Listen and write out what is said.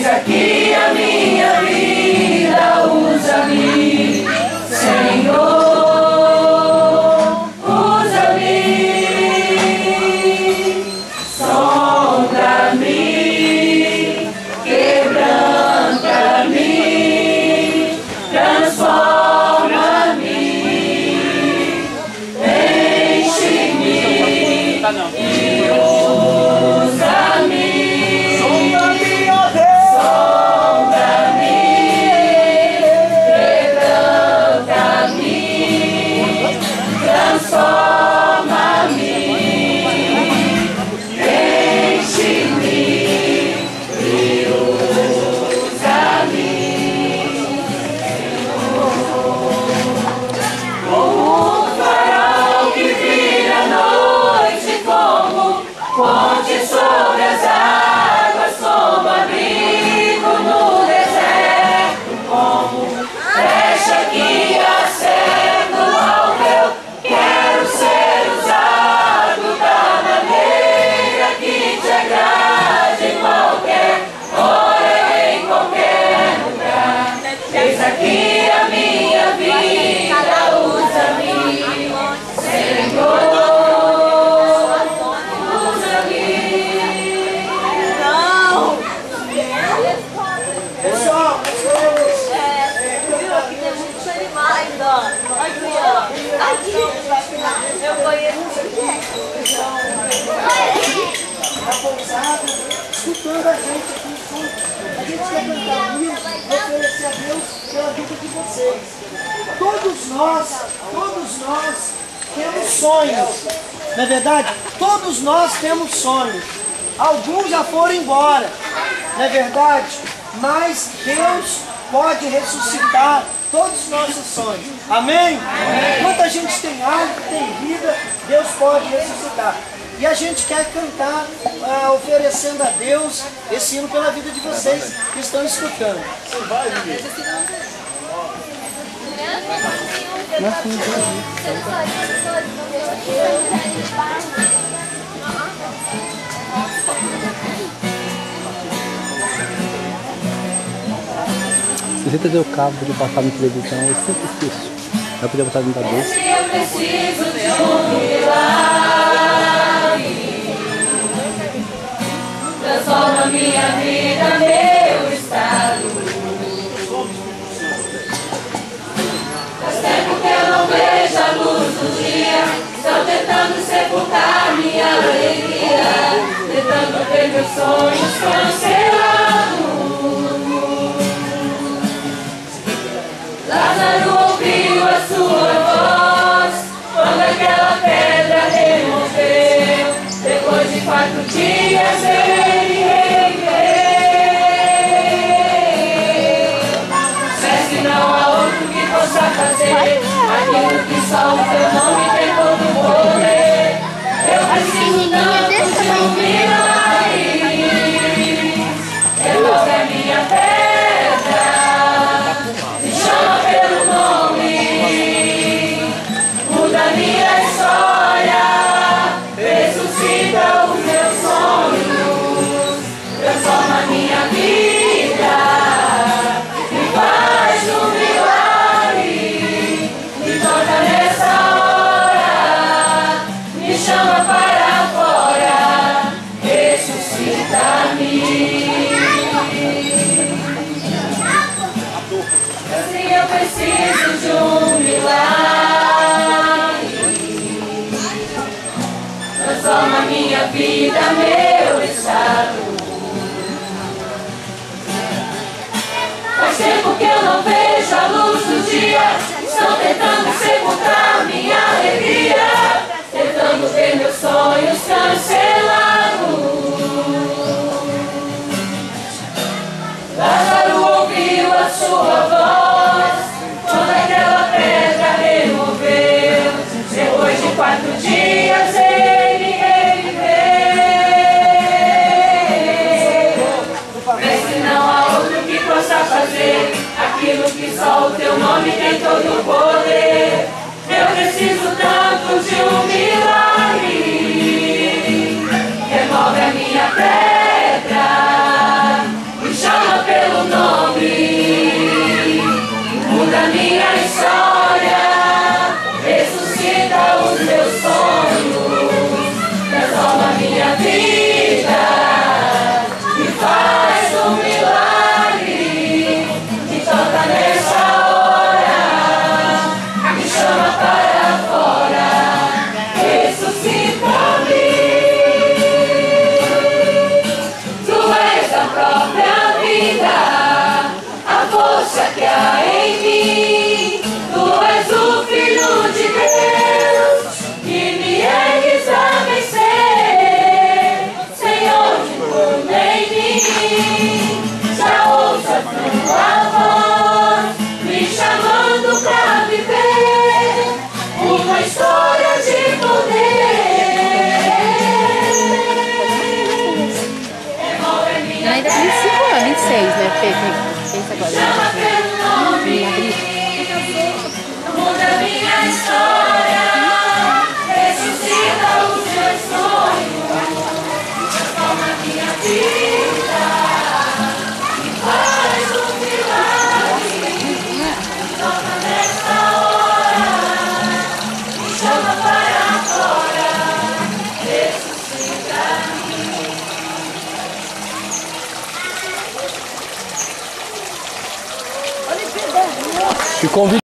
Aqui a minha vida, usa-me, Senhor, usa-me, sonda-me, quebranta-me, transforma-me, enche-me e usa-me. Ponte sobre as águas, como abrigo no deserto, como flecha que acerta o alvo. Quero ser usado da maneira que te agrade, em qualquer hora, em qualquer lugar. Eis aqui a minha vida, usa-me, Senhor. Eu conheço a pousada, escutando a gente aqui junto. A gente quer cantar hinos e oferecer a Deus pela vida de vocês. Todos nós temos sonhos. Não é verdade? Todos nós temos sonhos. Alguns já foram embora, não é verdade? Mas Deus pode ressuscitar todos os nossos sonhos. Amém? Amém. Enquanto a gente tem alma, tem vida, Deus pode ressuscitar. E a gente quer cantar, oferecendo a Deus esse hino pela vida de vocês que estão escutando. Se você ter o cabo de botar na televisão, eu sempre esqueço. Eu podia botar dentro da bolsa. Eu preciso de um milagre. Transforma minha vida, meu estado. Faz tempo que eu não vejo a luz do dia. Estão tentando sepultar minha alegria, tentando ter meus sonhos cancelados. Lázaro ouviu a sua voz quando aquela pedra removeu. Depois de 4 dias ele reviveu. Mas que não há outro que possa fazer aquilo que só o teu nome tem todo o poder. Eu preciso tanto de um milagre. Devolve a minha pedra, me chama pelo nome, muda minha história, ressuscita os meus sonhos, transforma minha vida, me faz um milagre, me torna nessa hora, me chama para fora, ressuscita-me. Assim eu preciso de um milagre. Transforma minha vida, meu estado. Faz tempo que eu não vejo a luz do dia. Estão tentando sepultar minha alegria, poder. Eu preciso tanto de um milagre. Remove a minha pedra, me chama pelo nome, muda minha história, ressuscita os meus sonhos, transforma minha vida, me faz um milagre, me toca nessa hora, me chama para fora, ressuscita-me. Tu és a própria vida, a força que há em mim. Tu és o Filho de Deus, que me ergues a vencer. Senhor, infunde em mim, já ouço a tua voz, me chamando pra viver uma história de poder. Ainda tem 25 anos, 26, né? Pensa agora. Chama pelo nome, muda minha história, ressuscita os meus sonhos, transforma minha vida, me faz um milagre, me toca nessa hora, me chama para fora, ressuscita-me. Te convido.